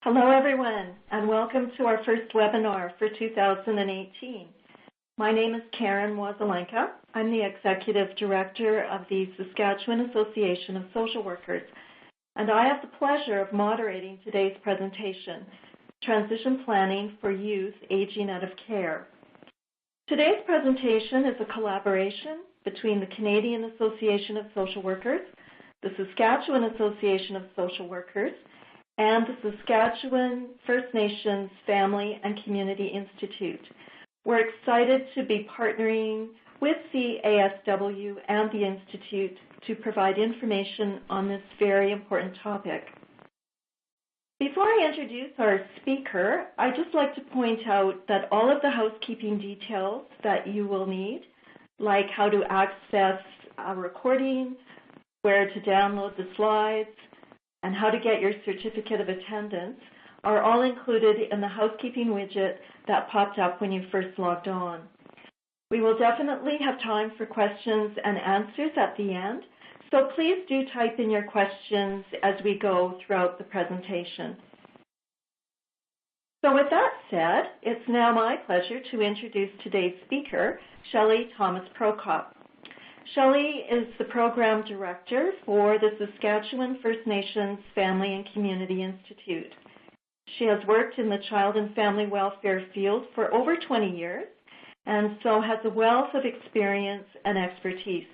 Hello, everyone, and welcome to our first webinar for 2018. My name is Karen Wazelenka. I'm the Executive Director of the Saskatchewan Association of Social Workers, and I have the pleasure of moderating today's presentation, Transition Planning for Youth Aging Out of Care. Today's presentation is a collaboration between the Canadian Association of Social Workers, the Saskatchewan Association of Social Workers, and the Saskatchewan First Nations Family and Community Institute. We're excited to be partnering with the ASW and the Institute to provide information on this very important topic. Before I introduce our speaker, I'd just like to point out that all of the housekeeping details that you will need, like how to access a recording, where to download the slides, and how to get your certificate of attendance are all included in the housekeeping widget that popped up when you first logged on. We will definitely have time for questions and answers at the end, so please do type in your questions as we go throughout the presentation. So with that said, it's now my pleasure to introduce today's speaker, Shelley Thomas Prokop. Shelley is the Program Director for the Saskatchewan First Nations Family and Community Institute. She has worked in the child and family welfare field for over 20 years and so has a wealth of experience and expertise.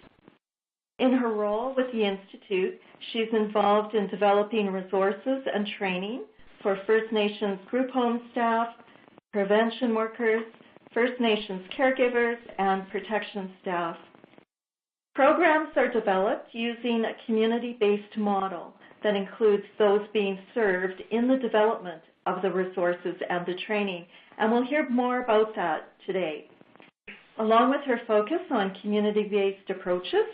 In her role with the Institute, she's involved in developing resources and training for First Nations group home staff, prevention workers, First Nations caregivers, and protection staff. Programs are developed using a community-based model that includes those being served in the development of the resources and the training, and we'll hear more about that today. Along with her focus on community-based approaches,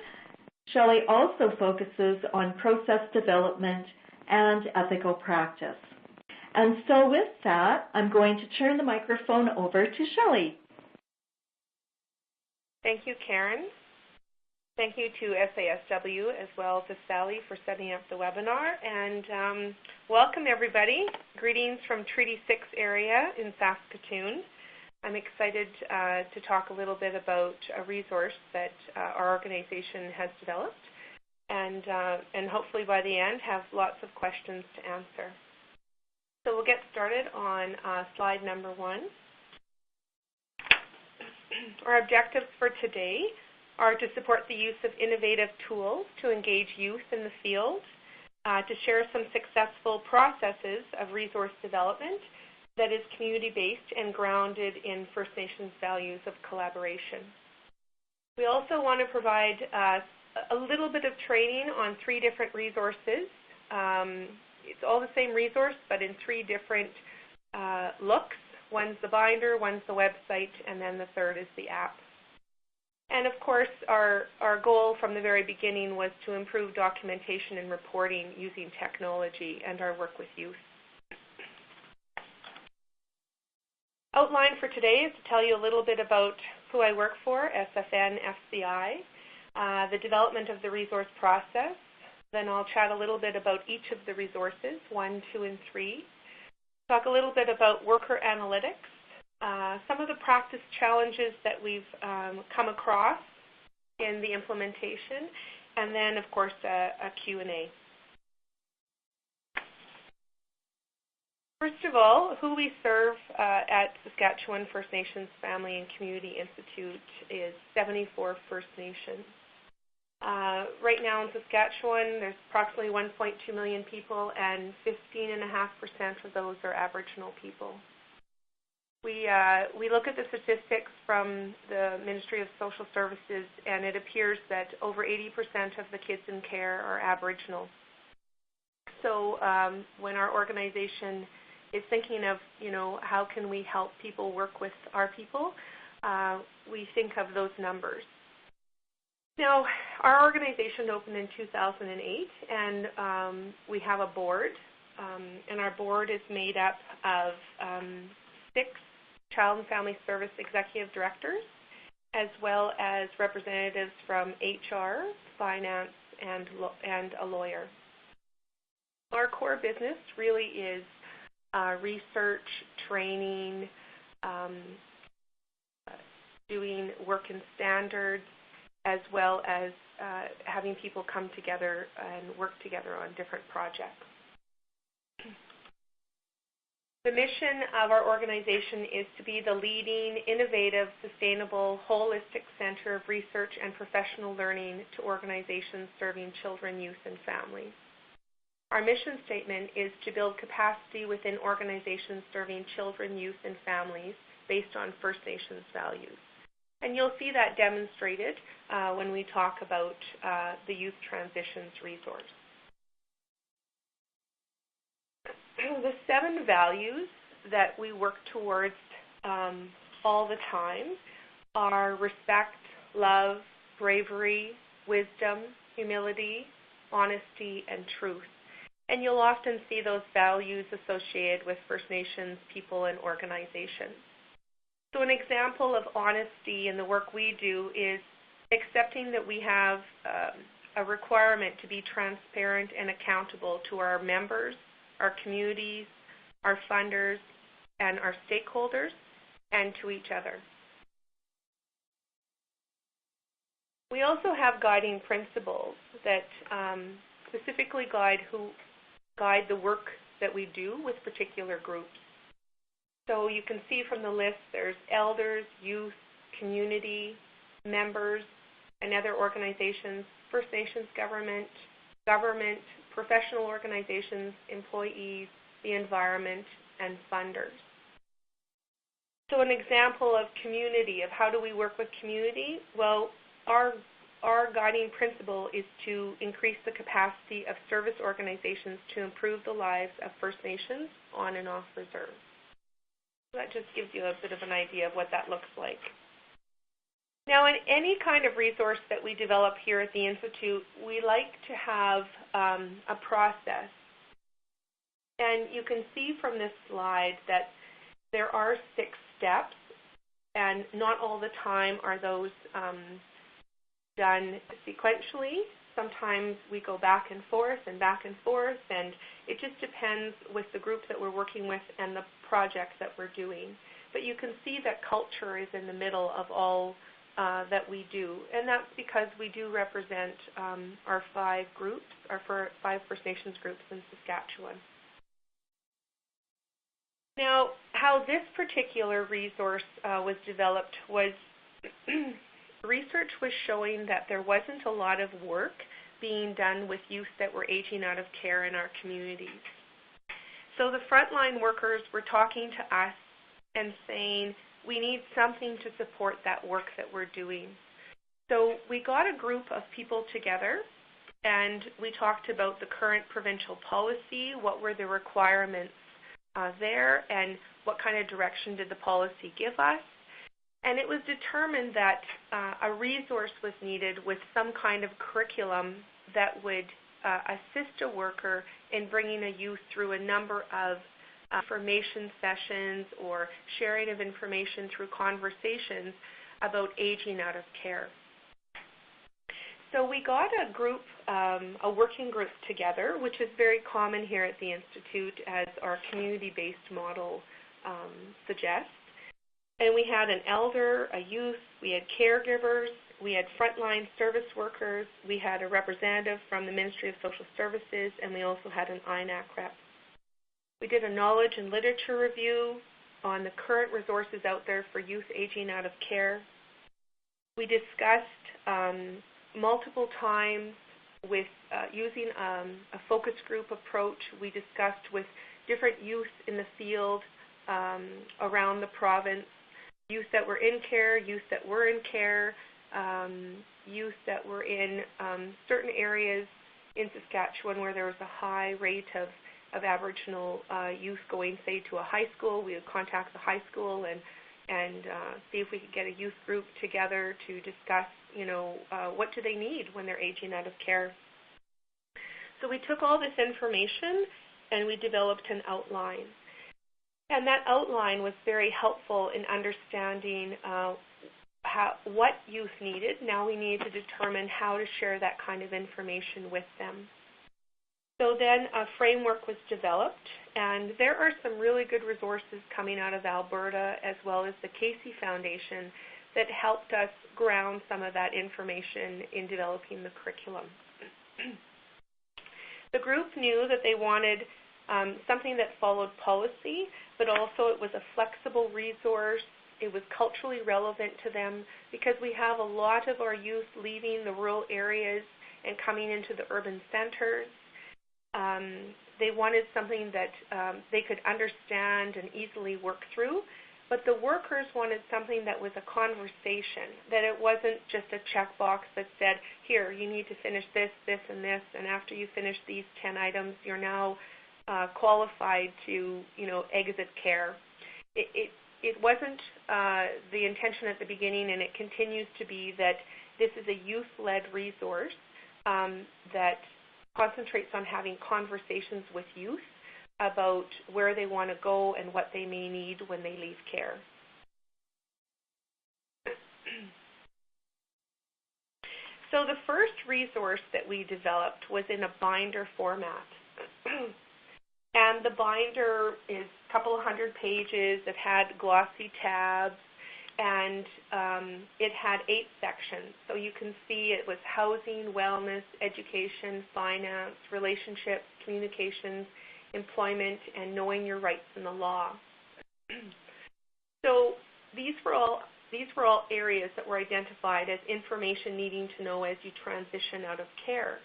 Shelley also focuses on process development and ethical practice. And so with that, I'm going to turn the microphone over to Shelley. Thank you, Karen. Thank you to SASW as well as to Sally for setting up the webinar, and welcome everybody. Greetings from Treaty 6 area in Saskatoon. I'm excited to talk a little bit about a resource that our organization has developed, and hopefully by the end have lots of questions to answer. So we'll get started on slide number 1. Our objectives for today are to support the use of innovative tools to engage youth in the field, to share some successful processes of resource development that is community-based and grounded in First Nations values of collaboration. We also want to provide a little bit of training on 3 different resources. It's all the same resource, but in 3 different looks. One's the binder, one's the website, and then the third is the app. And of course, our goal from the very beginning was to improve documentation and reporting using technology and our work with youth. Outline for today is to tell you a little bit about who I work for, SENFCI, the development of the resource process. Then I'll chat a little bit about each of the resources, 1, 2, and 3. Talk a little bit about worker analytics. Some of the practice challenges that we've come across in the implementation, and then, of course, a Q&A. First of all, who we serve at Saskatchewan First Nations Family and Community Institute is 74 First Nations. Right now in Saskatchewan, there's approximately 1.2 million people, and 15.5% of those are Aboriginal people. We look at the statistics from the Ministry of Social Services, and it appears that over 80% of the kids in care are Aboriginal. So when our organization is thinking of, how can we help people work with our people, we think of those numbers. Now, our organization opened in 2008, and we have a board, and our board is made up of 6 Child and Family Service Executive Directors, as well as representatives from HR, finance, and a lawyer. Our core business really is research, training, doing work in standards, as well as having people come together and work together on different projects. The mission of our organization is to be the leading, innovative, sustainable, holistic center of research and professional learning to organizations serving children, youth, and families. Our mission statement is to build capacity within organizations serving children, youth, and families based on First Nations values. And you'll see that demonstrated when we talk about the Youth Transitions resource. The 7 values that we work towards all the time are respect, love, bravery, wisdom, humility, honesty, and truth. And you'll often see those values associated with First Nations people and organizations. So an example of honesty in the work we do is accepting that we have a requirement to be transparent and accountable to our members, our communities, our funders, and our stakeholders, and to each other. We also have guiding principles that specifically guide the work that we do with particular groups. So you can see from the list there's elders, youth, community, members, and other organizations, First Nations government, professional organizations, employees, the environment, and funders. So an example of community, of how do we work with community? Well, our guiding principle is to increase the capacity of service organizations to improve the lives of First Nations on and off reserve. So that just gives you a bit of an idea of what that looks like. Now, in any kind of resource that we develop here at the Institute, we like to have a process. And you can see from this slide that there are 6 steps, and not all the time are those done sequentially. Sometimes we go back and forth, and it just depends with the group that we're working with and the projects that we're doing. But you can see that culture is in the middle of all that we do, and that's because we do represent our 5 groups, our 5 First Nations groups in Saskatchewan. Now, how this particular resource was developed was research was showing that there wasn't a lot of work being done with youth that were aging out of care in our communities. So the frontline workers were talking to us and saying, we need something to support that work that we're doing. So we got a group of people together and we talked about the current provincial policy, what were the requirements there, and what kind of direction did the policy give us. And it was determined that a resource was needed with some kind of curriculum that would assist a worker in bringing a youth through a number of information sessions or sharing of information through conversations about aging out of care. So we got a group, a working group together, which is very common here at the Institute as our community-based model suggests. And we had an elder, a youth, we had caregivers, we had frontline service workers, we had a representative from the Ministry of Social Services, and we also had an INAC rep. We did a knowledge and literature review on the current resources out there for youth aging out of care. We discussed multiple times with using a focus group approach. We discussed with different youth in the field around the province, youth that were in care, youth that were in care, youth that were in certain areas in Saskatchewan where there was a high rate of Aboriginal youth going, say, to a high school. We would contact the high school and see if we could get a youth group together to discuss, what do they need when they're aging out of care. So we took all this information and we developed an outline. And that outline was very helpful in understanding what youth needed. Now we need to determine how to share that kind of information with them. So then a framework was developed, and there are some really good resources coming out of Alberta as well as the Casey Foundation that helped us ground some of that information in developing the curriculum. The group knew that they wanted something that followed policy, but also it was a flexible resource. It was culturally relevant to them because we have a lot of our youth leaving the rural areas and coming into the urban centers. They wanted something that they could understand and easily work through, but the workers wanted something that was a conversation, that it wasn't just a checkbox that said, here, you need to finish this, this, and this, and after you finish these 10 items, you're now qualified to, exit care. It wasn't the intention at the beginning, and it continues to be that this is a youth-led resource that concentrates on having conversations with youth about where they want to go and what they may need when they leave care. So the first resource that we developed was in a binder format. And the binder is a couple of hundred pages. It had glossy tabs, and it had 8 sections. So you can see it was housing, wellness, education, finance, relationships, communications, employment, and knowing your rights in the law. So these were all areas that were identified as information needing to know as you transition out of care.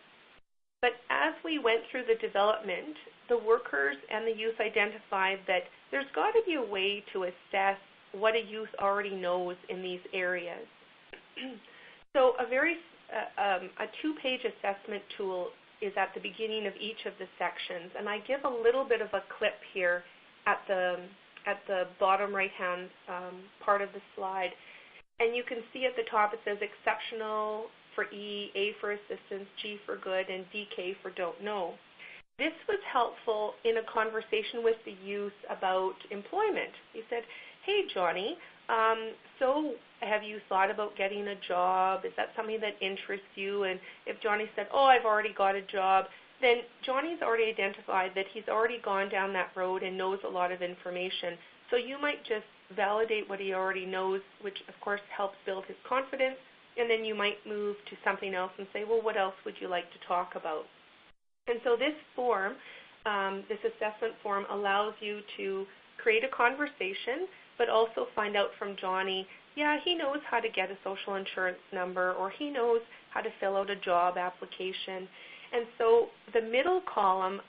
But as we went through the development, the workers and the youth identified that there's got to be a way to assess what a youth already knows in these areas. So a 2-page assessment tool is at the beginning of each of the sections, and I give a little bit of a clip here at the bottom right-hand part of the slide. And you can see at the top it says exceptional for E, A for assistance, G for good, and DK for don't know. This was helpful in a conversation with the youth about employment. He said, hey, Johnny, so have you thought about getting a job? Is that something that interests you? And if Johnny said, oh, I've already got a job, then Johnny's already identified that he's already gone down that road and knows a lot of information. So you might just validate what he already knows, which of course helps build his confidence, and then you might move to something else and say, well, what else would you like to talk about? And so this form, this assessment form, allows you to create a conversation, but also find out from Johnny, yeah, he knows how to get a social insurance number, or he knows how to fill out a job application. And so the middle column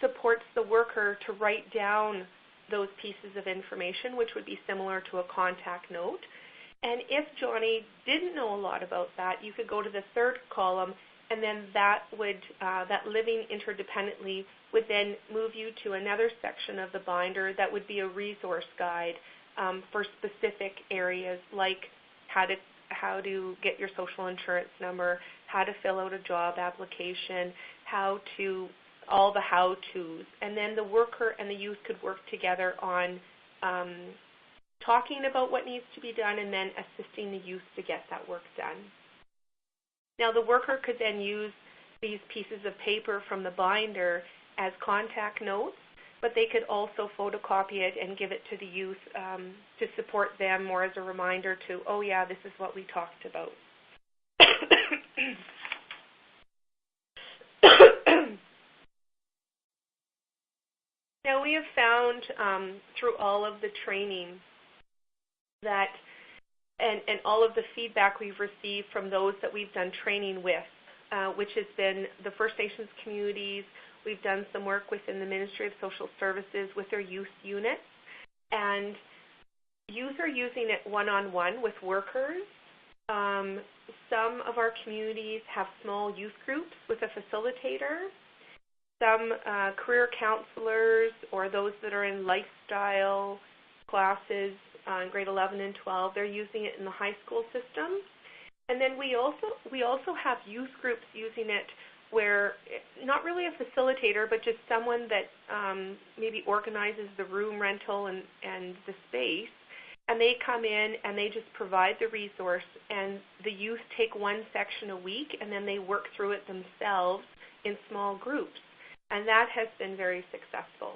supports the worker to write down those pieces of information, which would be similar to a contact note. And if Johnny didn't know a lot about that, you could go to the third column, and then that would that living interdependently would then move you to another section of the binder that would be a resource guide for specific areas, like how to get your social insurance number, how to fill out a job application, all the how-tos. And then the worker and the youth could work together on talking about what needs to be done and then assisting the youth to get that work done. Now the worker could then use these pieces of paper from the binder as contact notes, but they could also photocopy it and give it to the youth to support them more as a reminder to, oh yeah, this is what we talked about. Now we have found through all of the training that, and all of the feedback we've received from those that we've done training with, which has been the First Nations communities. We've done some work within the Ministry of Social Services with their youth units, and youth are using it one-on-one with workers. Some of our communities have small youth groups with a facilitator. Some career counselors or those that are in lifestyle classes in grade 11 and 12, they're using it in the high school system. And then we also have youth groups using it where not really a facilitator, but just someone that maybe organizes the room rental and the space, and they come in and they just provide the resource, and the youth take one section a week and then they work through it themselves in small groups, and that has been very successful.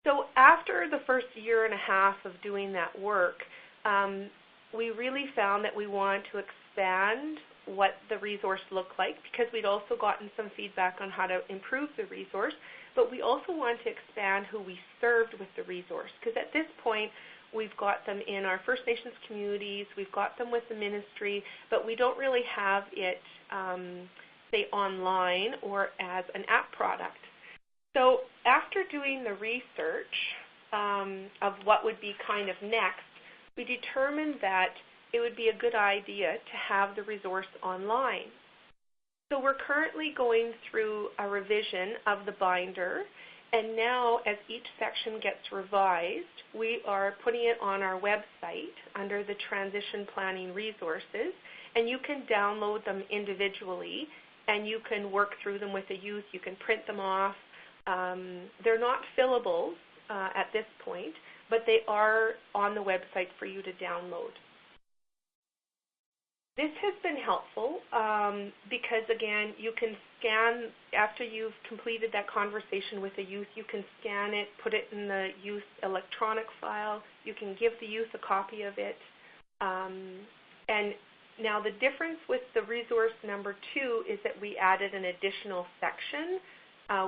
So after the first year and a half of doing that work, we really found that we wanted to expand what the resource looked like, because we'd also gotten some feedback on how to improve the resource, but we also wanted to expand who we served with the resource, because at this point we've got them in our First Nations communities, we've got them with the ministry, but we don't really have it, say, online or as an app product. So after doing the research of what would be kind of next, we determined that it would be a good idea to have the resource online. So we're currently going through a revision of the binder, and now as each section gets revised, we are putting it on our website under the Transition Planning Resources, and you can download them individually, and you can work through them with the youth. You can print them off. They're not fillables at this point, but they are on the website for you to download. This has been helpful because, again, you can scan, after you've completed that conversation with the youth, you can scan it, put it in the youth electronic file. You can give the youth a copy of it. And now the difference with the resource number 2 is that we added an additional section,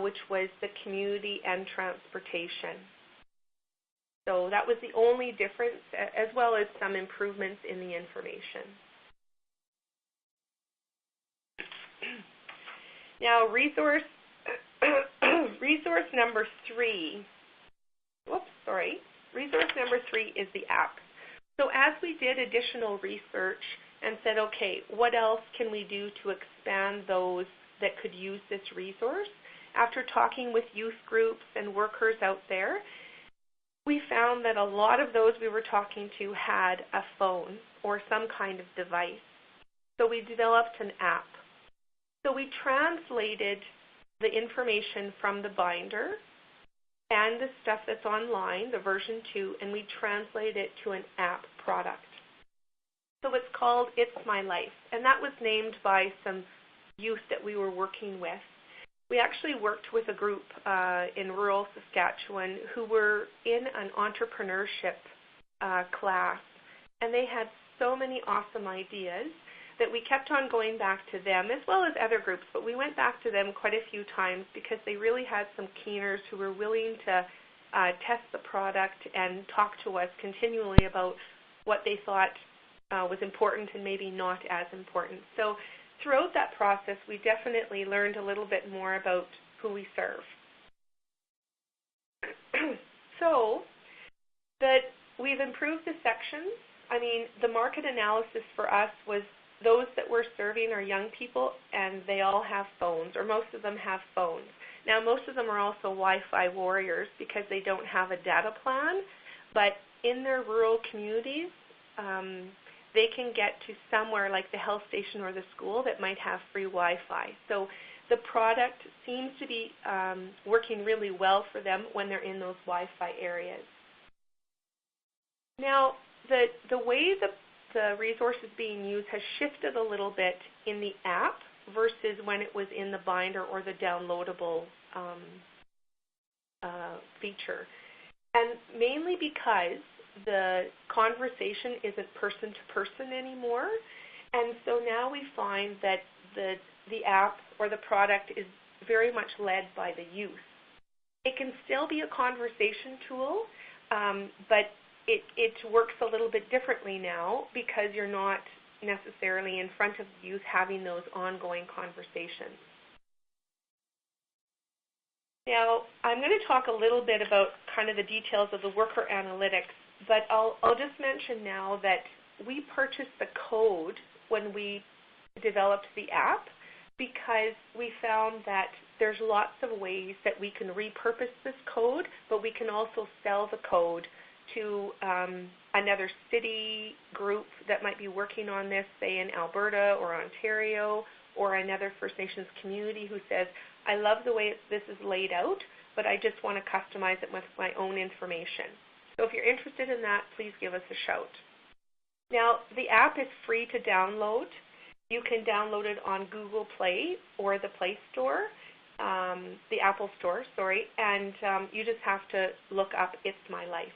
which was the community and transportation. So that was the only difference, as well as some improvements in the information. Now, resource number 3. Resource number 3 is the app. So as we did additional research and said, okay, what else can we do to expand those that could use this resource? After talking with youth groups and workers out there, we found that a lot of those we were talking to had a phone or some kind of device. So we developed an app. So we translated the information from the binder and the stuff that's online, the version 2, and we translated it to an app product. So it's called It's My Life, and that was named by some youth that we were working with. We actually worked with a group in rural Saskatchewan who were in an entrepreneurship class, and they had so many awesome ideas that we kept on going back to them, as well as other groups, but we went back to them quite a few times because they really had some keeners who were willing to test the product and talk to us continually about what they thought was important and maybe not as important. So throughout that process, we definitely learned a little bit more about who we serve. So that we've improved the sections. I mean, the market analysis for us was those that we're serving are young people, and they all have phones, or most of them have phones. Now, most of them are also Wi-Fi warriors because they don't have a data plan, but in their rural communities, they can get to somewhere like the health station or the school that might have free Wi-Fi. So the product seems to be working really well for them when they're in those Wi-Fi areas. Now, the way the resource is being used has shifted a little bit in the app versus when it was in the binder or the downloadable feature. And mainly because the conversation isn't person to person anymore. And so now we find that the app or the product is very much led by the youth. It can still be a conversation tool, but it works a little bit differently now because you're not necessarily in front of the youth having those ongoing conversations. Now, I'm going to talk a little bit about kind of the details of the worker analytics, but I'll just mention now that we purchased the code when we developed the app because we found that there's lots of ways that we can repurpose this code, but we can also sell the code to another city group that might be working on this, say in Alberta or Ontario, or another First Nations community who says, I love the way this is laid out, but I just want to customize it with my own information. So if you're interested in that, please give us a shout. Now, the app is free to download, You can download it on Google Play or the Play Store, the Apple Store, sorry, and you just have to look up It's My Life.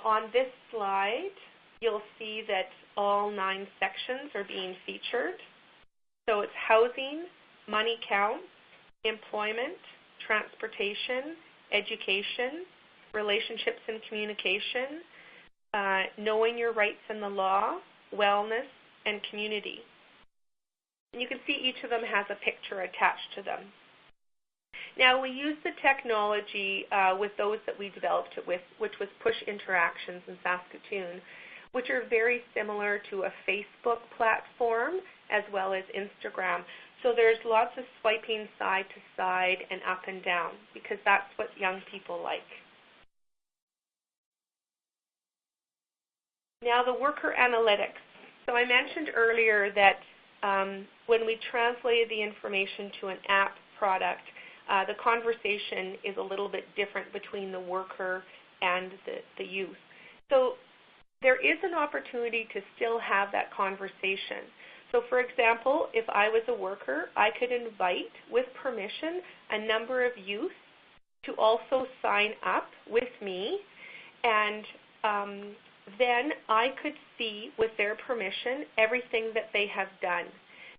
On this slide, you'll see that all 9 sections are being featured. So it's housing, money counts, employment, transportation, education, relationships and communication, knowing your rights in the law, wellness, and community. And you can see each of them has a picture attached to them. Now, we use the technology with those that we developed it with, which was push interactions in Saskatoon, which are very similar to a Facebook platform as well as Instagram. So there's lots of swiping side to side and up and down because that's what young people like. Now, the worker analytics. So I mentioned earlier that when we translated the information to an app product, the conversation is a little bit different between the worker and the youth. So there is an opportunity to still have that conversation. So for example, if I was a worker, I could invite, with permission, a number of youth to also sign up with me, and then I could see, with their permission, everything that they have done.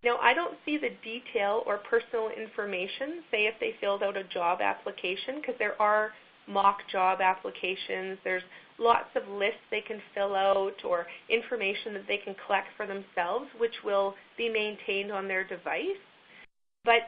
Now, I don't see the detail or personal information, say if they filled out a job application, because there are mock job applications. There's lots of lists they can fill out or information that they can collect for themselves, which will be maintained on their device. But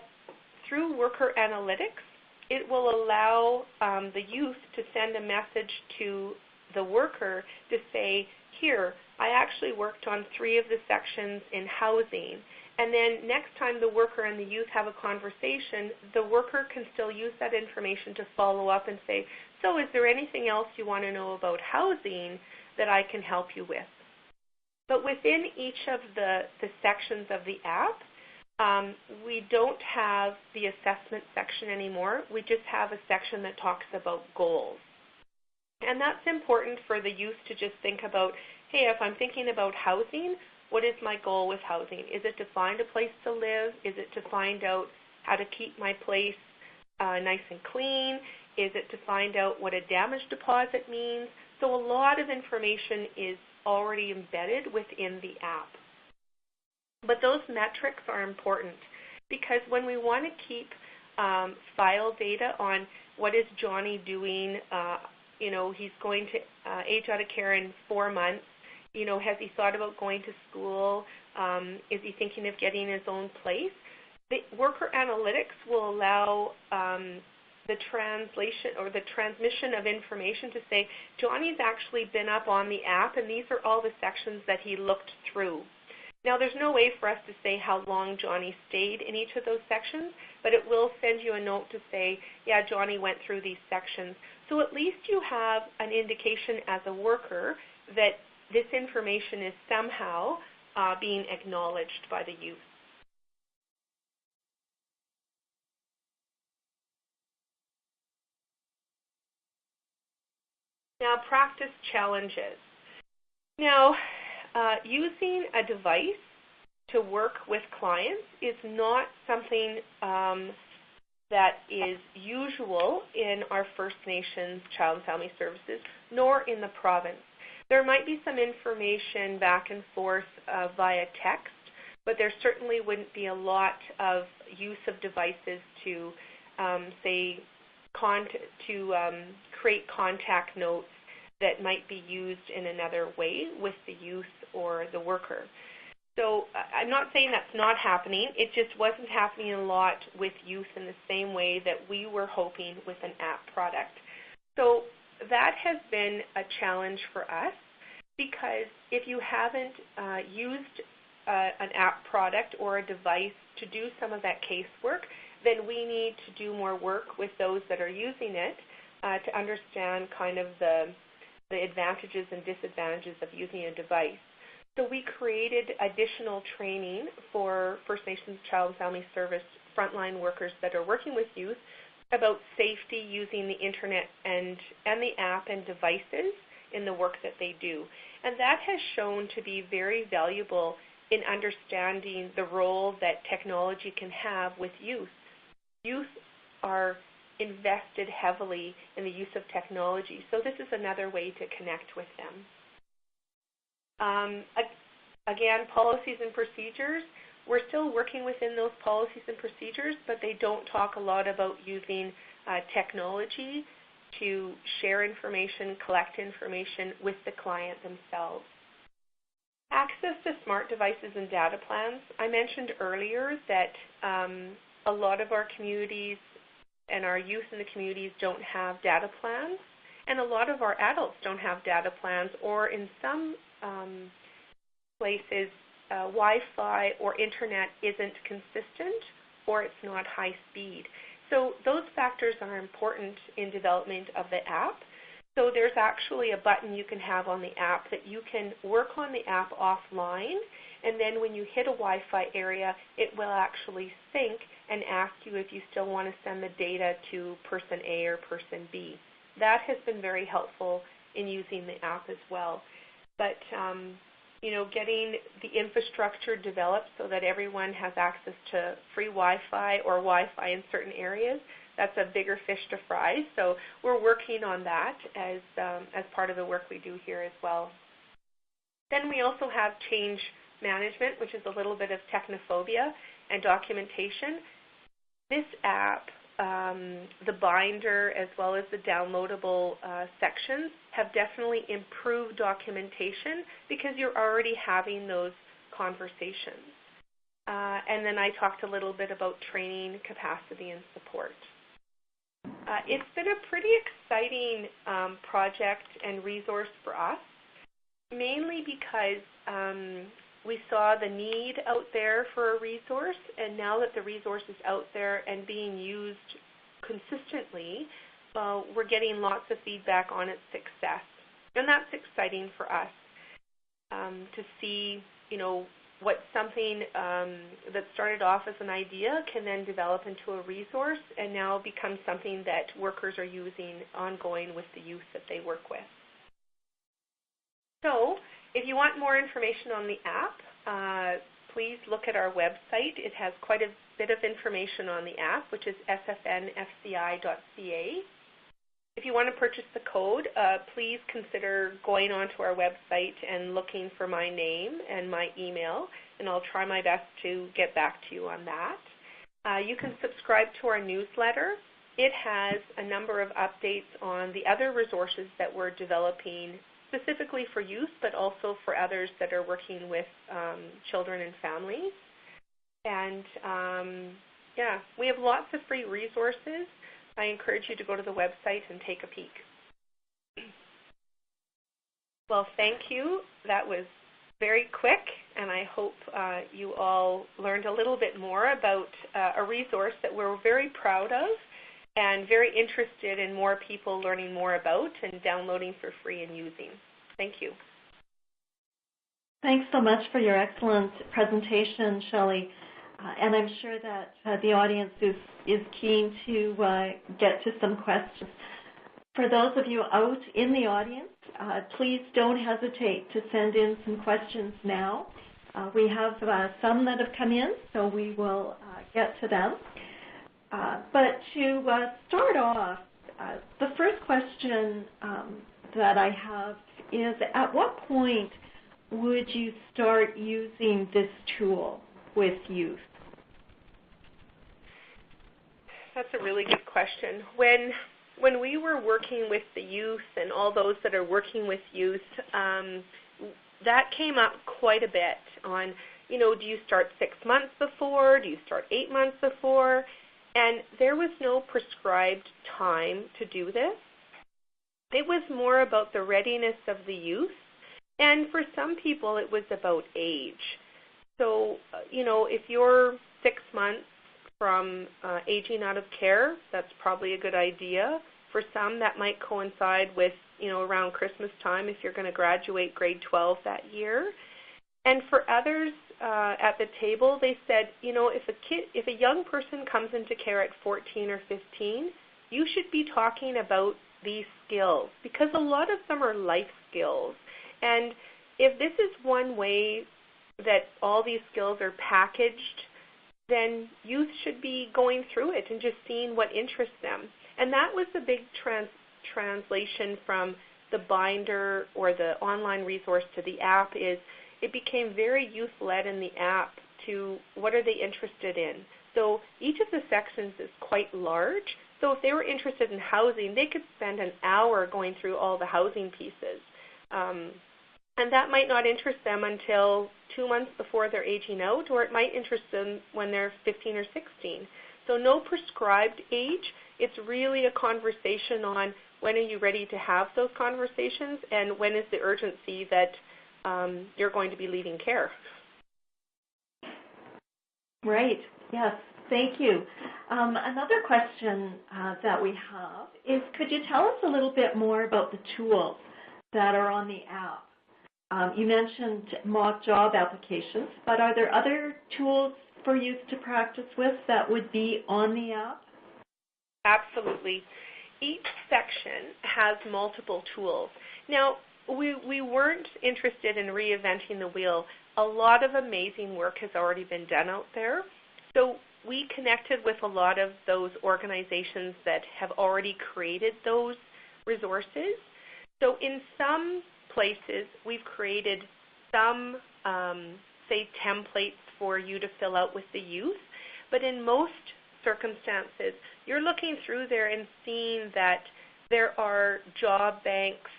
through worker analytics, it will allow the youth to send a message to the worker to say, here, I actually worked on 3 of the sections in housing. And then next time the worker and the youth have a conversation, the worker can still use that information to follow up and say, so is there anything else you want to know about housing that I can help you with? But within each of the sections of the app, we don't have the assessment section anymore. We just have a section that talks about goals. And that's important for the youth to just think about, hey, if I'm thinking about housing, what is my goal with housing? Is it to find a place to live? Is it to find out how to keep my place nice and clean? Is it to find out what a damage deposit means? So a lot of information is already embedded within the app. But those metrics are important because when we want to keep file data on what is Johnny doing, he's going to age out of care in 4 months. Has he thought about going to school? Is he thinking of getting his own place? The worker analytics will allow the translation or the transmission of information to say, Johnny's actually been up on the app, and these are all the sections that he looked through. Now, there's no way for us to say how long Johnny stayed in each of those sections, but it will send you a note to say, yeah, Johnny went through these sections. So at least you have an indication as a worker that this information is somehow being acknowledged by the youth. Now, practice challenges. Now, using a device to work with clients is not something that is usual in our First Nations Child and Family Services, nor in the province. There might be some information back and forth via text, but there certainly wouldn't be a lot of use of devices to, create contact notes that might be used in another way with the youth or the worker. So I'm not saying that's not happening. It just wasn't happening a lot with youth in the same way that we were hoping with an app product. So that has been a challenge for us because if you haven't used an app product or a device to do some of that casework, then we need to do more work with those that are using it to understand kind of the advantages and disadvantages of using a device. So we created additional training for First Nations Child and Family Service frontline workers that are working with youth about safety using the internet and the app and devices in the work that they do. And that has shown to be very valuable in understanding the role that technology can have with youth. Youth are invested heavily in the use of technology, so this is another way to connect with them. Again, policies and procedures. We're still working within those policies and procedures, but they don't talk a lot about using technology to share information, collect information with the client themselves. Access to smart devices and data plans. I mentioned earlier that a lot of our communities and our youth in the communities don't have data plans, and a lot of our adults don't have data plans, or in some places Wi-Fi or internet isn't consistent, or it's not high speed. So those factors are important in development of the app. So there's actually a button you can have on the app that you can work on the app offline, and then when you hit a Wi-Fi area, it will actually sync and ask you if you still want to send the data to person A or person B. That has been very helpful in using the app as well. But getting the infrastructure developed so that everyone has access to free Wi-Fi or Wi-Fi in certain areas, that's a bigger fish to fry. So we're working on that as part of the work we do here as well. Then we also have change management, which is a little bit of technophobia and documentation. This app, the binder as well as the downloadable sections have definitely improved documentation because you're already having those conversations. And then I talked a little bit about training, capacity, and support. It's been a pretty exciting project and resource for us, mainly because we saw the need out there for a resource, and now that the resource is out there and being used consistently, we're getting lots of feedback on its success. And that's exciting for us to see, what something that started off as an idea can then develop into a resource and now become something that workers are using ongoing with the youth that they work with. So if you want more information on the app, please look at our website. It has quite a bit of information on the app, which is sfnfci.ca. If you want to purchase the code, please consider going onto our website and looking for my name and my email, and I'll try my best to get back to you on that. You can subscribe to our newsletter. It has a number of updates on the other resources that we're developing specifically for youth, but also for others that are working with children and families. And we have lots of free resources. I encourage you to go to the website and take a peek. Well, thank you. That was very quick, and I hope you all learned a little bit more about a resource that we're very proud of and very interested in more people learning more about and downloading for free and using. Thank you. Thanks so much for your excellent presentation, Shelley. And I'm sure that the audience is keen to get to some questions. For those of you out in the audience, please don't hesitate to send in some questions now. We have some that have come in, so we will get to them. But to start off, the first question that I have is, at what point would you start using this tool with youth? That's a really good question. When we were working with the youth and all those that are working with youth, that came up quite a bit on, do you start 6 months before? Do you start 8 months before? And there was no prescribed time to do this. It was more about the readiness of the youth, and for some people it was about age. So, if you're 6 months from aging out of care, that's probably a good idea. For some, that might coincide with, around Christmas time if you're going to graduate grade 12 that year. And for others at the table, they said, if a young person comes into care at 14 or 15, you should be talking about these skills, because a lot of them are life skills. And if this is one way that all these skills are packaged, then youth should be going through it and just seeing what interests them. And that was the big translation from the binder or the online resource to the app, is it became very youth-led in the app to what are they interested in. So each of the sections is quite large. So if they were interested in housing, they could spend an hour going through all the housing pieces. And that might not interest them until 2 months before they're aging out, or it might interest them when they're 15 or 16. So no prescribed age. It's really a conversation on when are you ready to have those conversations, and when is the urgency that you're going to be leaving care. Right. Yes. Thank you. Another question that we have is, could you tell us a little bit more about the tools that are on the app? You mentioned mock job applications, but are there other tools for youth to practice with that would be on the app? Absolutely. Each section has multiple tools. Now, we weren't interested in reinventing the wheel. A lot of amazing work has already been done out there. So we connected with a lot of those organizations that have already created those resources. So in some places, we've created some, say, templates for you to fill out with the youth. But in most circumstances, you're looking through there and seeing that there are job banks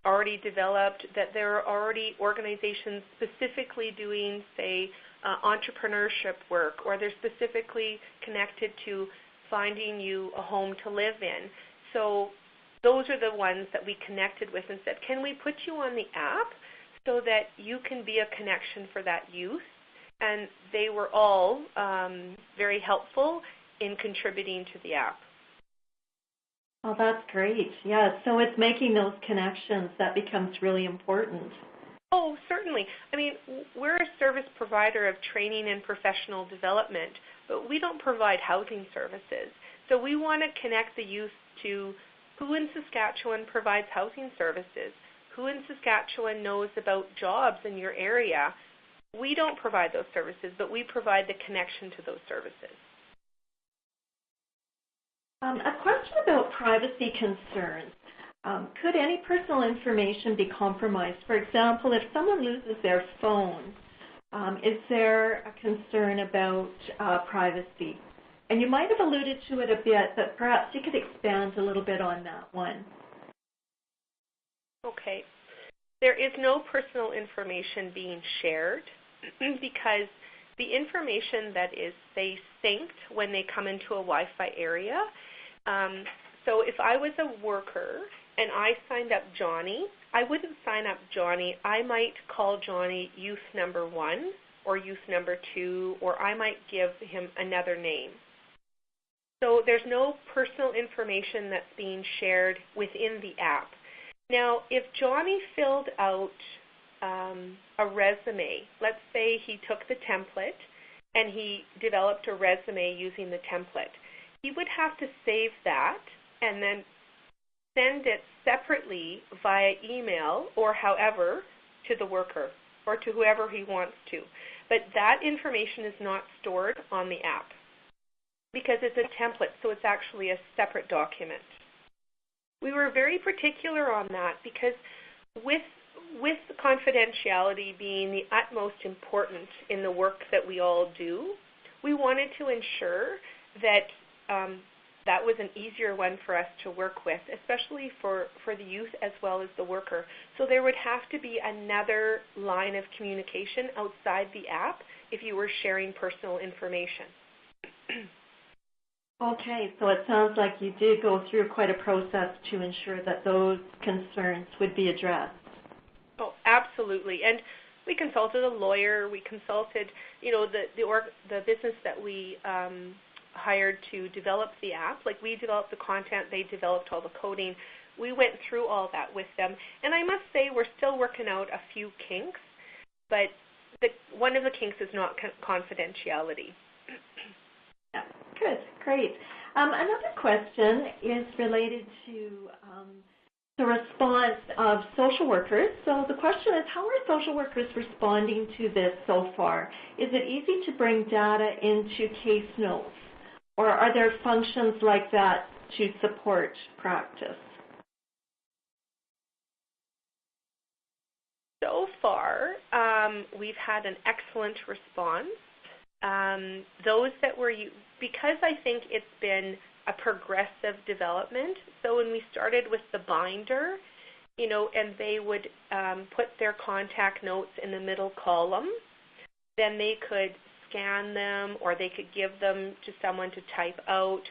already developed, that there are already organizations specifically doing, say, entrepreneurship work, or they're specifically connected to finding you a home to live in. So those are the ones that we connected with and said, can we put you on the app so that you can be a connection for that youth? And they were all very helpful in contributing to the app. Oh, that's great. Yeah, so it's making those connections that becomes really important. Oh, certainly. I mean, we're a service provider of training and professional development, but we don't provide housing services. So we want to connect the youth to who in Saskatchewan provides housing services, who in Saskatchewan knows about jobs in your area. We don't provide those services, but we provide the connection to those services. A question about privacy concerns. Could any personal information be compromised? For example, if someone loses their phone, is there a concern about privacy? And you might have alluded to it a bit, but perhaps you could expand a little bit on that one. Okay. There is no personal information being shared because the information that is, say, synced when they come into a Wi-Fi area. So if I was a worker and I signed up Johnny, I wouldn't sign up Johnny. I might call Johnny youth number 1 or youth number 2, or I might give him another name. So there's no personal information that's being shared within the app. Now, if Johnny filled out a resume, let's say he took the template and he developed a resume using the template, he would have to save that and then send it separately via email or however to the worker or to whoever he wants to. But that information is not stored on the app because it's a template, so it's actually a separate document. We were very particular on that because with confidentiality being the utmost important in the work that we all do, we wanted to ensure that that was an easier one for us to work with, especially for the youth as well as the worker. So there would have to be another line of communication outside the app if you were sharing personal information. Okay, so it sounds like you did go through quite a process to ensure that those concerns would be addressed. Oh, absolutely. And we consulted a lawyer. We consulted, the business that we hired to develop the app. Like, we developed the content, they developed all the coding. We went through all that with them. And I must say we're still working out a few kinks, but one of the kinks is not confidentiality. Yeah, good, great. Another question is related to the response of social workers. So the question is, how are social workers responding to this so far? Is it easy to bring data into case notes, or are there functions like that to support practice? So far, we've had an excellent response. Those that were, because I think it's been a progressive development. So when we started with the binder, and they would put their contact notes in the middle column, then they could scan them or they could give them to someone to type out.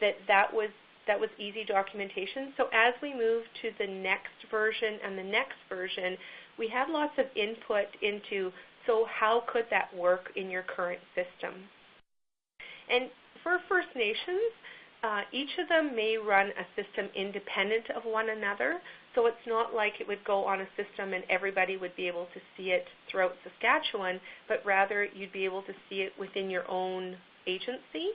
That was easy documentation. So as we moved to the next version and the next version, we had lots of input into, so how could that work in your current system? And for First Nations, each of them may run a system independent of one another, so it's not like it would go on a system and everybody would be able to see it throughout Saskatchewan, but rather you'd be able to see it within your own agency.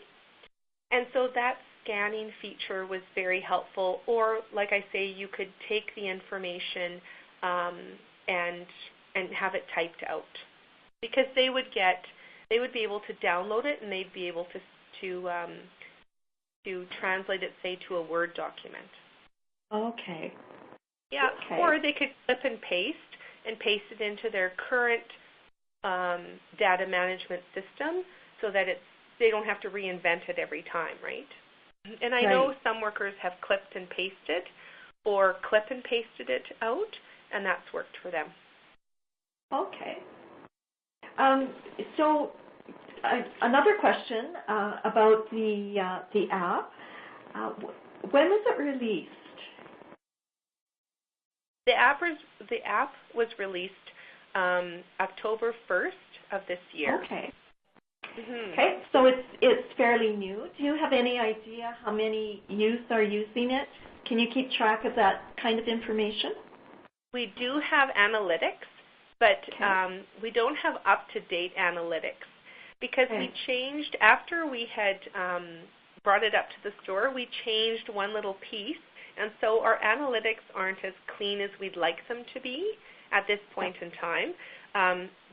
And so that scanning feature was very helpful, or like I say, you could take the information and have it typed out, because they would be able to download it and they'd be able to translate it, say, to a Word document. Okay. Yeah, okay. Or they could clip and paste it into their current data management system, so that they don't have to reinvent it every time, right? And I know some workers have clipped and pasted or clip and pasted it out, and that's worked for them. Okay. So another question about the app. When was it released? The app was released October 1st of this year. Okay. Mm-hmm. Okay, so it's fairly new. Do you have any idea how many youth are using it? Can you keep track of that kind of information? We do have analytics, but we don't have up-to-date analytics, because we changed, after we had brought it up to the store, we changed one little piece, and so our analytics aren't as clean as we'd like them to be at this point in time.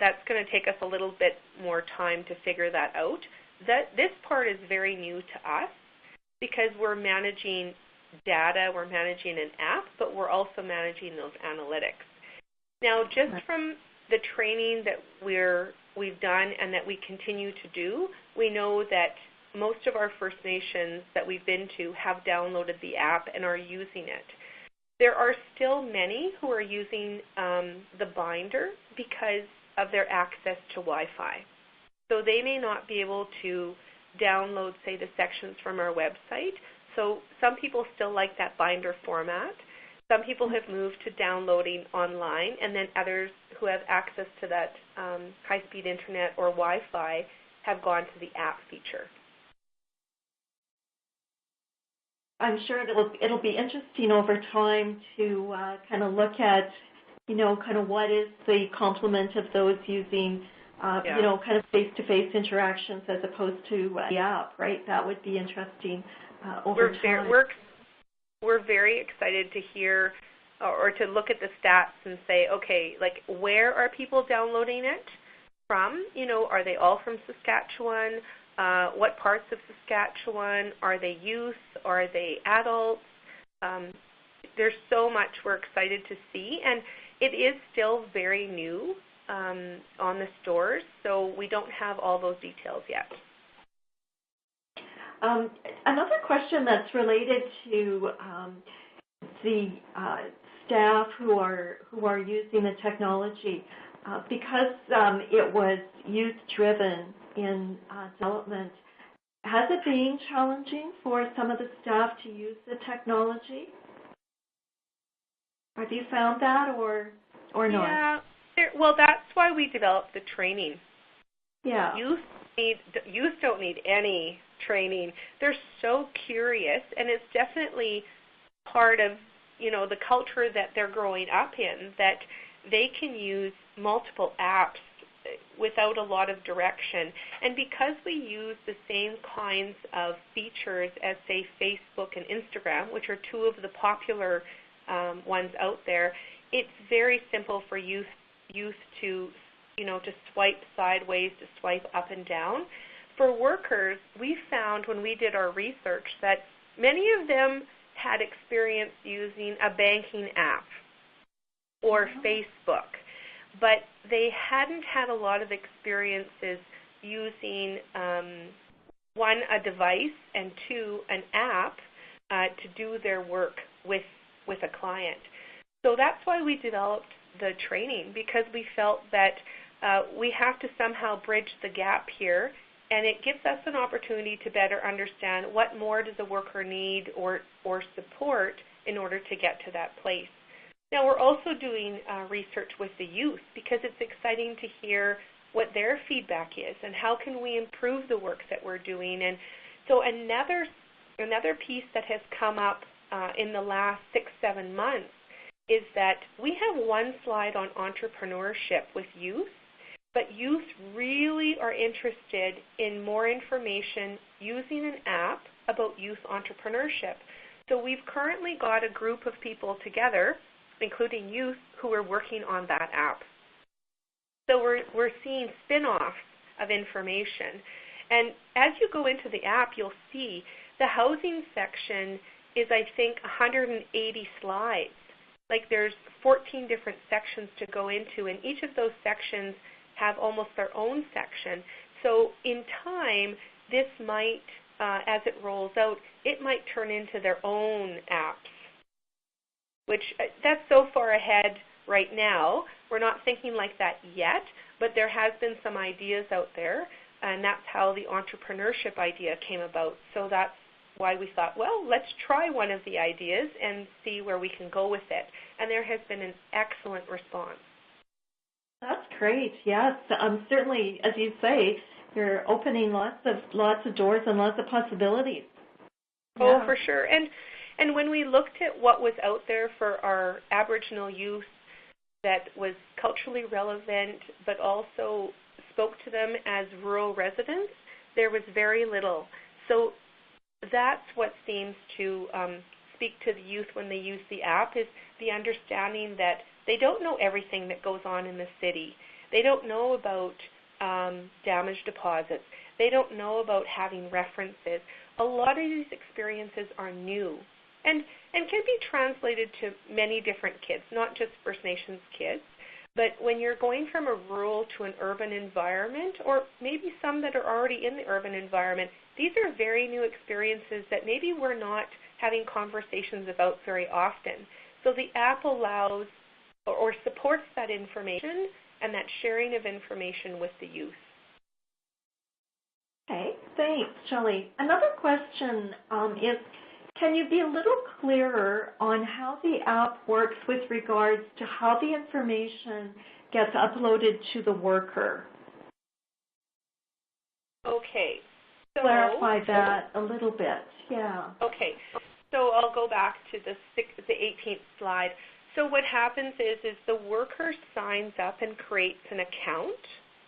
That's going to take us a little bit more time to figure that out. This part is very new to us, because we're managing data, we're managing an app, but we're also managing those analytics. Now, just from the training that we've done and that we continue to do, we know that most of our First Nations that we've been to have downloaded the app and are using it. There are still many who are using the binder because of their access to Wi-Fi. So they may not be able to download, say, the sections from our website. So some people still like that binder format. Some people have moved to downloading online, and then others who have access to that high-speed internet or Wi-Fi have gone to the app feature. I'm sure it'll be interesting over time to kind of look at, kind of what is the complement of those using, kind of face-to-face interactions as opposed to the app, right? That would be interesting over time. We're very excited to hear or to look at the stats and say, okay, like, where are people downloading it from? Are they all from Saskatchewan? What parts of Saskatchewan? Are they youth? Are they adults? There's so much we're excited to see, and it is still very new on the stores, so we don't have all those details yet. Another question that's related to the staff who are using the technology, because it was youth-driven in development, has it been challenging for some of the staff to use the technology? Have you found that or not? Yeah, well, that's why we developed the training. Yeah. Youth don't need any training. They're so curious, and it's definitely part of the culture that they're growing up in, that they can use multiple apps without a lot of direction. And because we use the same kinds of features as, say, Facebook and Instagram, which are two of the popular ones out there, it's very simple for youth to, to swipe sideways, to swipe up and down. For workers, we found when we did our research that many of them had experience using a banking app or Facebook, but they hadn't had a lot of experiences using, one, a device, and two, an app to do their work with a client. So that's why we developed the training, because we felt that we have to somehow bridge the gap here, and it gives us an opportunity to better understand what more does a worker need or support in order to get to that place. Now, we're also doing research with the youth, because it's exciting to hear what their feedback is and how can we improve the work that we're doing. And so another piece that has come up in the last 6-7 months is that we have one slide on entrepreneurship with youth, but youth really are interested in more information using an app about youth entrepreneurship. So we've currently got a group of people together, including youth, who are working on that app. So we're seeing spin-offs of information. And as you go into the app, you'll see the housing section is, I think, 180 slides. Like, there's 14 different sections to go into, and each of those sections have almost their own section. So in time, this might, as it rolls out, it might turn into their own apps, which that's so far ahead right now. We're not thinking like that yet, but there has been some ideas out there, and that's how the entrepreneurship idea came about. So that's why we thought, well, let's try one of the ideas and see where we can go with it. And there has been an excellent response. That's great. Yes, certainly, as you say, you're opening lots of doors and lots of possibilities. Oh, for sure. And when we looked at what was out there for our Aboriginal youth that was culturally relevant but also spoke to them as rural residents, there was very little. So that's what seems to speak to the youth when they use the app, is the understanding that they don't know everything that goes on in the city. They don't know about damage deposits. They don't know about having references. A lot of these experiences are new and can be translated to many different kids, not just First Nations kids. But when you're going from a rural to an urban environment, or maybe some that are already in the urban environment, these are very new experiences that maybe we're not having conversations about very often. So the app allows or supports that information and that sharing of information with the youth. Okay, thanks, Shelley. Another question is, can you be a little clearer on how the app works with regards to how the information gets uploaded to the worker? Okay. So, clarify that a little bit, yeah. Okay, so I'll go back to the 18th slide. So what happens is the worker signs up and creates an account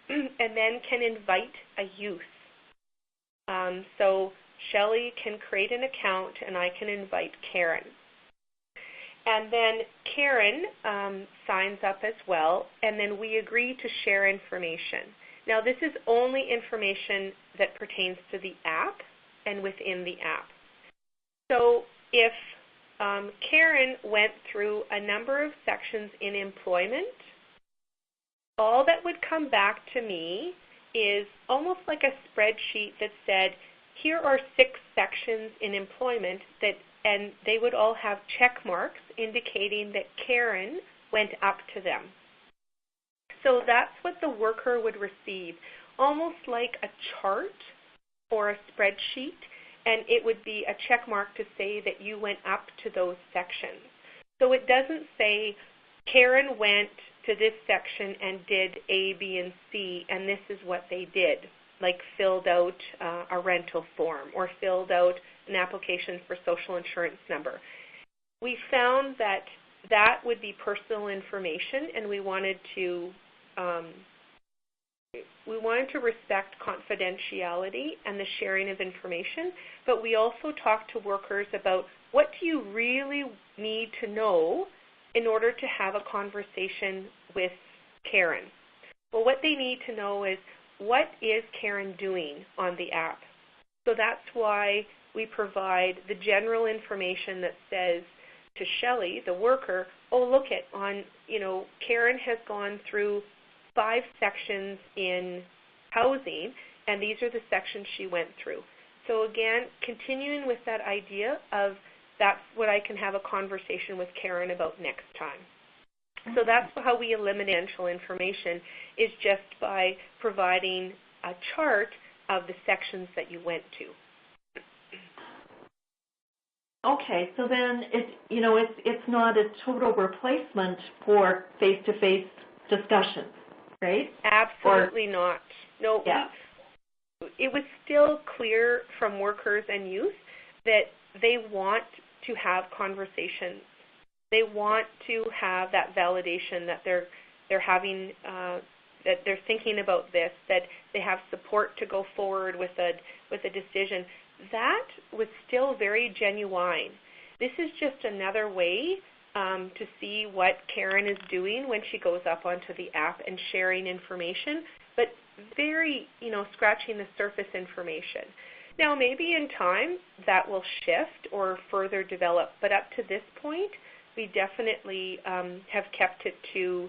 and then can invite a youth. So Shelley can create an account and I can invite Karen. And then Karen signs up as well, and then we agree to share information. Now, this is only information that pertains to the app and within the app. So if Karen went through a number of sections in employment, all that would come back to me is almost like a spreadsheet that said, here are 6 sections in employment, and they would all have check marks indicating that Karen went up to them. So that's what the worker would receive, almost like a chart or a spreadsheet, and it would be a check mark to say that you went up to those sections. So it doesn't say Karen went to this section and did A, B, and C, and this is what they did, like filled out a rental form or filled out an application for social insurance number. We found that that would be personal information, and we wanted to we wanted to respect confidentiality and the sharing of information, but we also talked to workers about what do you really need to know in order to have a conversation with Karen. Well, what they need to know is, what is Karen doing on the app? So that's why we provide the general information that says to Shelley, the worker, oh, look Karen has gone through 5 sections in housing, and these are the sections she went through. So again, continuing with that idea of that's what I can have a conversation with Karen about next time. So that's how we eliminate financial information, is just by providing a chart of the sections that you went to. Okay, so then it's not a total replacement for face-to-face discussions, right? Absolutely not. No, yeah. It was still clear from workers and youth that they want to have conversations. They want to have that validation that they're having, that they're thinking about this, that they have support to go forward with a decision. That was still very genuine. This is just another way to see what Karen is doing when she goes up onto the app and sharing information, but very, scratching the surface information. Now, maybe in time that will shift or further develop, but up to this point, we definitely have kept it to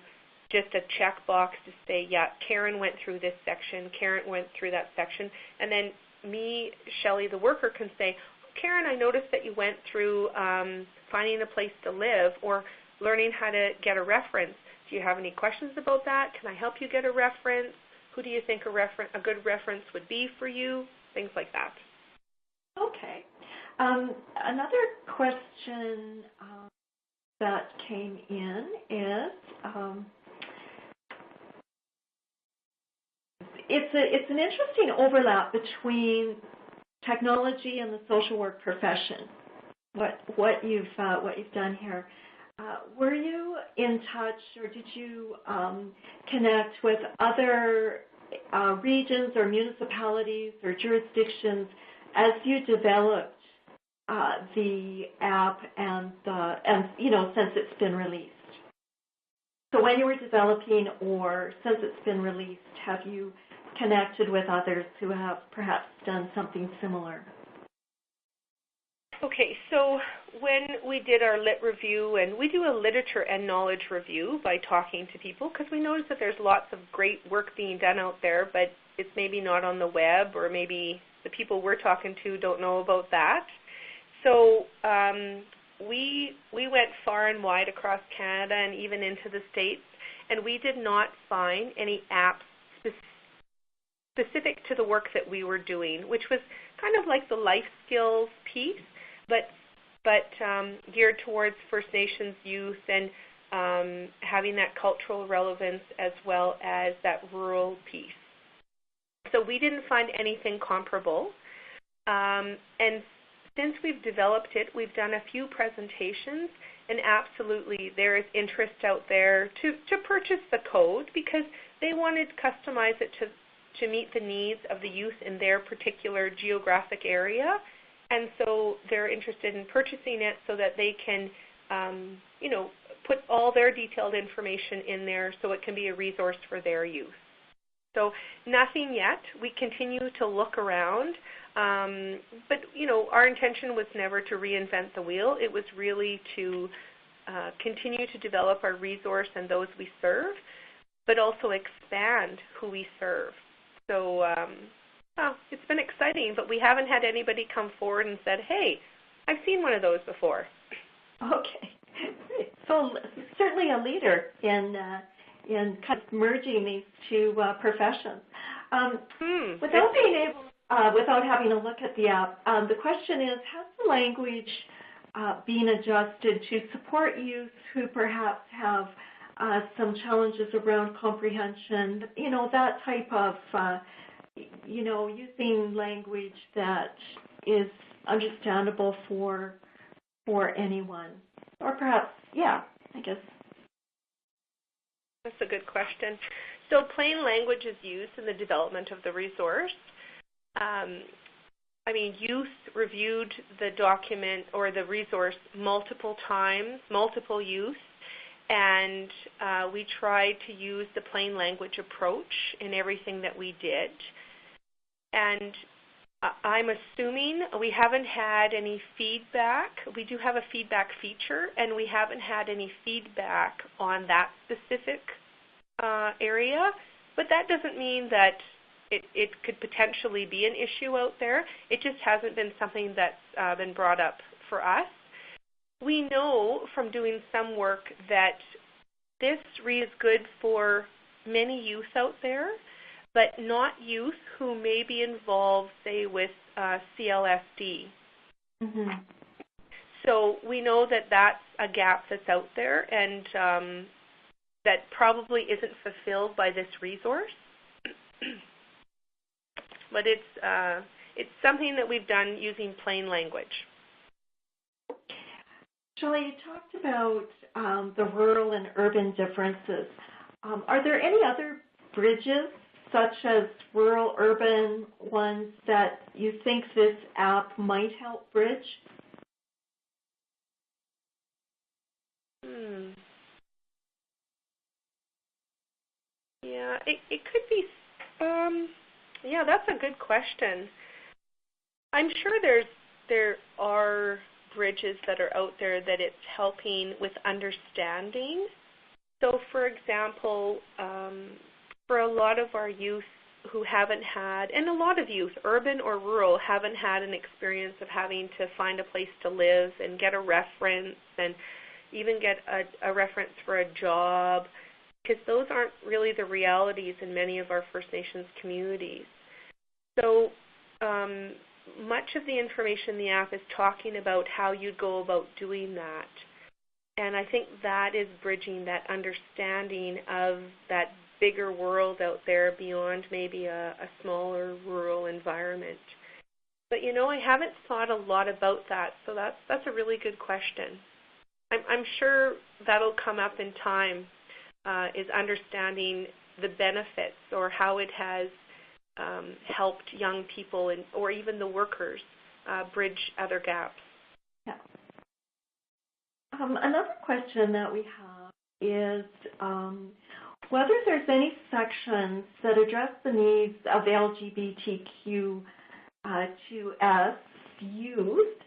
just a checkbox to say, yeah, Karen went through this section, Karen went through that section, and then me, Shelley, the worker, can say, Karen, I noticed that you went through finding a place to live or learning how to get a reference. Do you have any questions about that? Can I help you get a reference? Who do you think a good reference would be for you? Things like that. Okay. Another question that came in is, it's an interesting overlap between technology and the social work profession. What you've done here. Were you in touch, or did you connect with other regions or municipalities or jurisdictions as you developed the app and since it's been released? So when you were developing or since it's been released, have you connected with others who have perhaps done something similar? Okay, so when we did our lit review, and we do a literature and knowledge review by talking to people, because we notice that there's lots of great work being done out there, but it's maybe not on the web, or maybe the people we're talking to don't know about that. So we went far and wide across Canada and even into the States, and we did not find any apps specific to the work that we were doing, which was kind of like the life skills piece, but geared towards First Nations youth and having that cultural relevance as well as that rural piece. So we didn't find anything comparable. And since we've developed it, we've done a few presentations, and absolutely there is interest out there to purchase the code because they wanted to customize it to meet the needs of the youth in their particular geographic area. And so they're interested in purchasing it so that they can, put all their detailed information in there so it can be a resource for their youth. So nothing yet. We continue to look around. But, our intention was never to reinvent the wheel. It was really to continue to develop our resource and those we serve, but also expand who we serve. So it's been exciting, but we haven't had anybody come forward and said, hey, I've seen one of those before. Okay. So certainly a leader in kind of merging these two professions. Without being able, without having a look at the app, the question is, has the language been adjusted to support youth who perhaps have some challenges around comprehension, that type of, using language that is understandable for anyone? Or perhaps, I guess. That's a good question. So plain language is used in the development of the resource. Youth reviewed the document or the resource multiple times, multiple youth, and we tried to use the plain language approach in everything that we did. And I'm assuming we haven't had any feedback. We do have a feedback feature, and we haven't had any feedback on that specific area, but that doesn't mean that it could potentially be an issue out there. It just hasn't been something that's been brought up for us. We know from doing some work that this is good for many youth out there, but not youth who may be involved, say, with CLSD. Mm-hmm. So we know that that's a gap that's out there, and that probably isn't fulfilled by this resource. But it's something that we've done using plain language. Shelley, you talked about the rural and urban differences. Are there any other bridges, such as rural-urban ones, that you think this app might help bridge? Yeah, it could be. Yeah, that's a good question. I'm sure there are bridges that are out there that it's helping with understanding. So, for example, for a lot of our youth who haven't had, and a lot of youth, urban or rural, haven't had an experience of having to find a place to live and get a reference and even get a reference for a job, because those aren't really the realities in many of our First Nations communities. So much of the information in the app is talking about how you go about doing that. And I think that is bridging that understanding of that bigger world out there beyond maybe a smaller rural environment. But I haven't thought a lot about that, so that's a really good question. I'm sure that'll come up in time, is understanding the benefits or how it has helped young people or even the workers bridge other gaps. Yeah. Another question that we have is whether there's any sections that address the needs of LGBTQ2S youth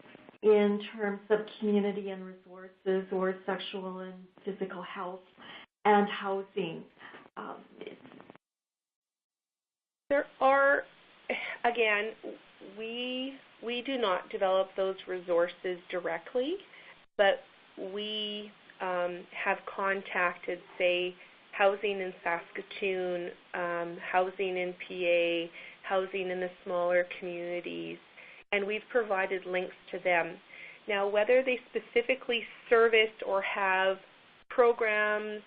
in terms of community and resources or sexual and physical health and housing. There are, again, we do not develop those resources directly, but we have contacted, say, housing in Saskatchewan, housing in PA, housing in the smaller communities, and we've provided links to them. Now, whether they specifically service or have programs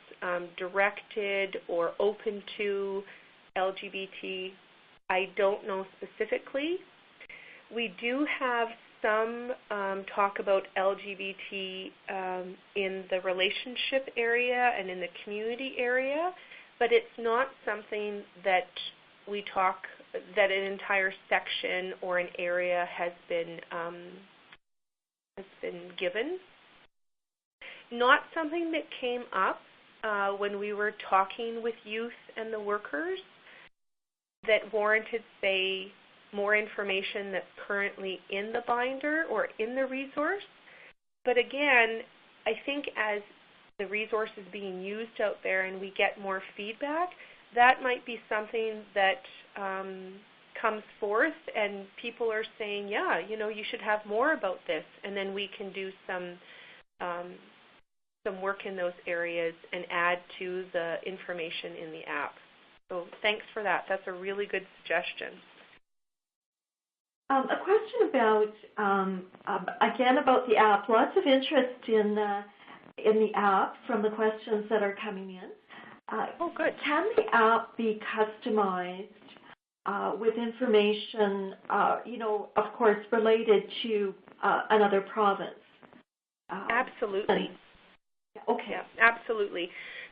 directed or open to LGBT, I don't know specifically. We do have some talk about LGBT in the relationship area and in the community area, but it's not something that we talk, that an entire section or an area has been given. Not something that came up when we were talking with youth and the workers that warranted, say, more information that's currently in the binder or in the resource. But again, I think as the resource is being used out there and we get more feedback, that might be something that comes forth and people are saying, yeah, you should have more about this, and then we can do some work in those areas and add to the information in the app. So thanks for that. That's a really good suggestion. A question about, again, about the app. Lots of interest in the app from the questions that are coming in. Oh, good. Can the app be customized with information, of course, related to another province? Absolutely. Okay. Yeah, absolutely.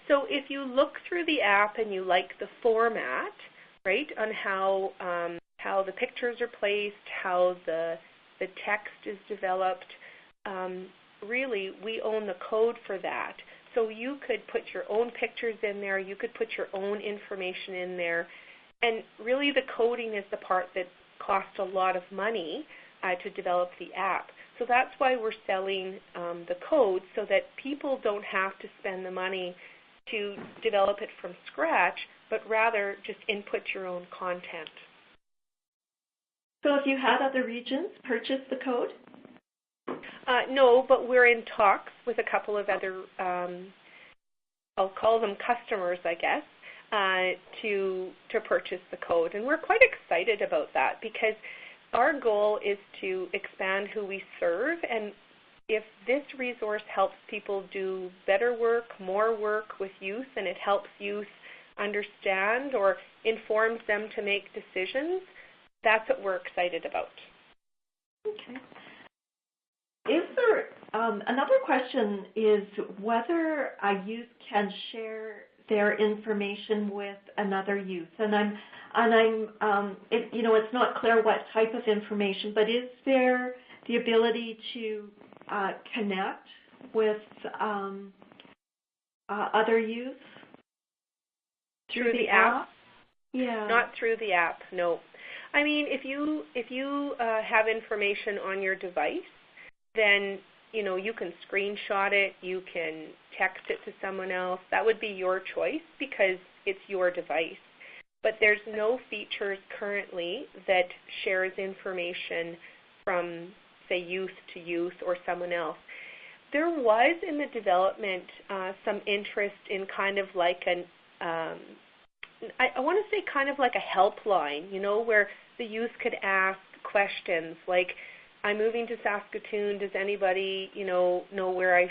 So if you look through the app and you like the format, right, on how the pictures are placed, how the text is developed, really we own the code for that. So you could put your own pictures in there, you could put your own information in there, and really the coding is the part that costs a lot of money to develop the app. So that's why we're selling the code, so that people don't have to spend the money to develop it from scratch, but rather just input your own content. So have you had other regions purchase the code? No, but we're in talks with a couple of other, I'll call them customers, I guess, to purchase the code. And we're quite excited about that because our goal is to expand who we serve, and if this resource helps people do better work, more work with youth, and it helps youth understand or informs them to make decisions, that's what we're excited about. Okay. Is there another question is whether a youth can share their information with another youth, and it's not clear what type of information, but is there the ability to connect with other youth through the app? Yeah. Not through the app, no. I mean, if you have information on your device, then you can screenshot it, you can text it to someone else. That would be your choice because it's your device. But there's no features currently that shares information from, say, youth to youth or someone else. There was in the development some interest in kind of like I want to say kind of like a helpline, where the youth could ask questions like, I'm moving to Saskatoon, does anybody, know where I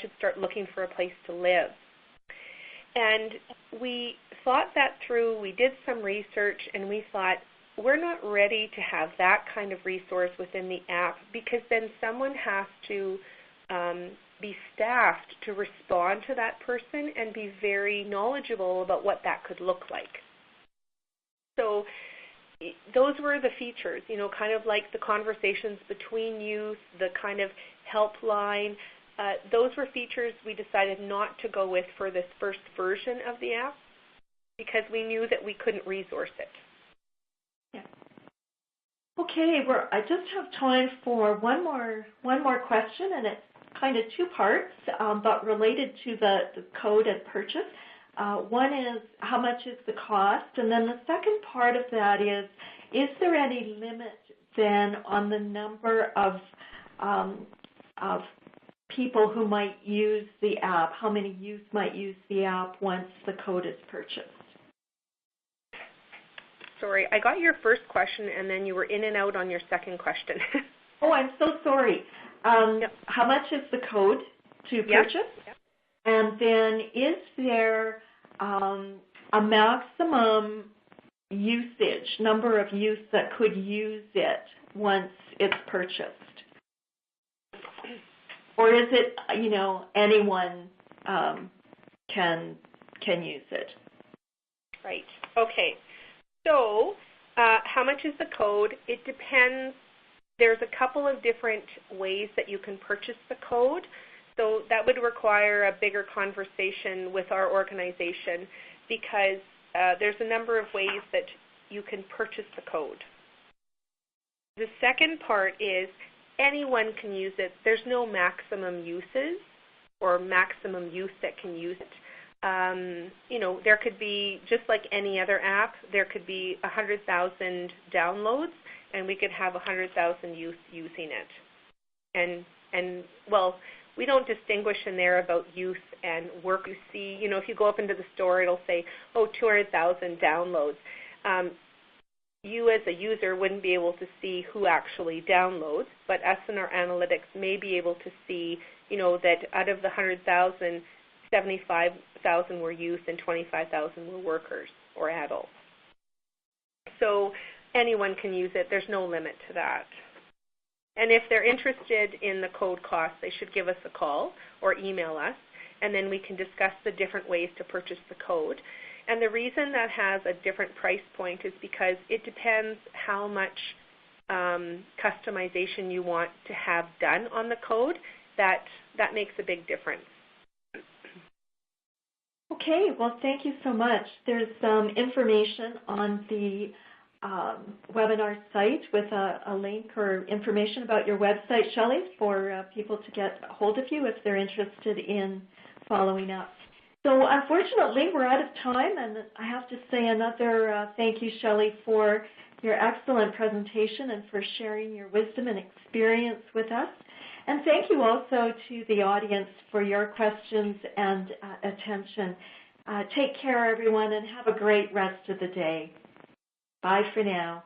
should start looking for a place to live? And we thought that through, we did some research, and we thought, we're not ready to have that kind of resource within the app because then someone has to be staffed to respond to that person and be very knowledgeable about what that could look like. So those were the features, kind of like the conversations between youth, the kind of helpline. Those were features we decided not to go with for this first version of the app because we knew that we couldn't resource it. Yeah. Okay, I just have time for one more question, and it's kind of two parts, but related to the code and purchase. One is how much is the cost, and then the second part of that is there any limit then on the number of people who might use the app? How many youth might use the app once the code is purchased? Sorry, I got your first question, and then you were in and out on your second question. Oh, I'm so sorry. Yep. How much is the code to purchase? Yep. And then is there a maximum usage, number of youth that could use it once it's purchased? Or is it, anyone can use it? Right. Okay. So how much is the code? It depends. There's a couple of different ways that you can purchase the code. So that would require a bigger conversation with our organization because there's a number of ways that you can purchase the code. The second part is anyone can use it. There's no maximum uses or maximum youth that can use it. There could be, just like any other app, there could be 100,000 downloads, and we could have 100,000 youth using it. And well, we don't distinguish in there about youth and work. You see, if you go up into the store, it'll say, 200,000 downloads. You as a user wouldn't be able to see who actually downloads, but us in our analytics may be able to see, that out of the 100,000, 75,000 were youth and 25,000 were workers or adults. So anyone can use it. There's no limit to that. And if they're interested in the code cost, they should give us a call or email us, and then we can discuss the different ways to purchase the code. And the reason that has a different price point is because it depends how much customization you want to have done on the code. That makes a big difference. Okay, well, thank you so much. There's some information on the webinar site with a link or information about your website, Shelley, for people to get a hold of you if they're interested in following up. So unfortunately, we're out of time, and I have to say another thank you, Shelley, for your excellent presentation and for sharing your wisdom and experience with us. And thank you also to the audience for your questions and attention. Take care, everyone, and have a great rest of the day. Bye for now.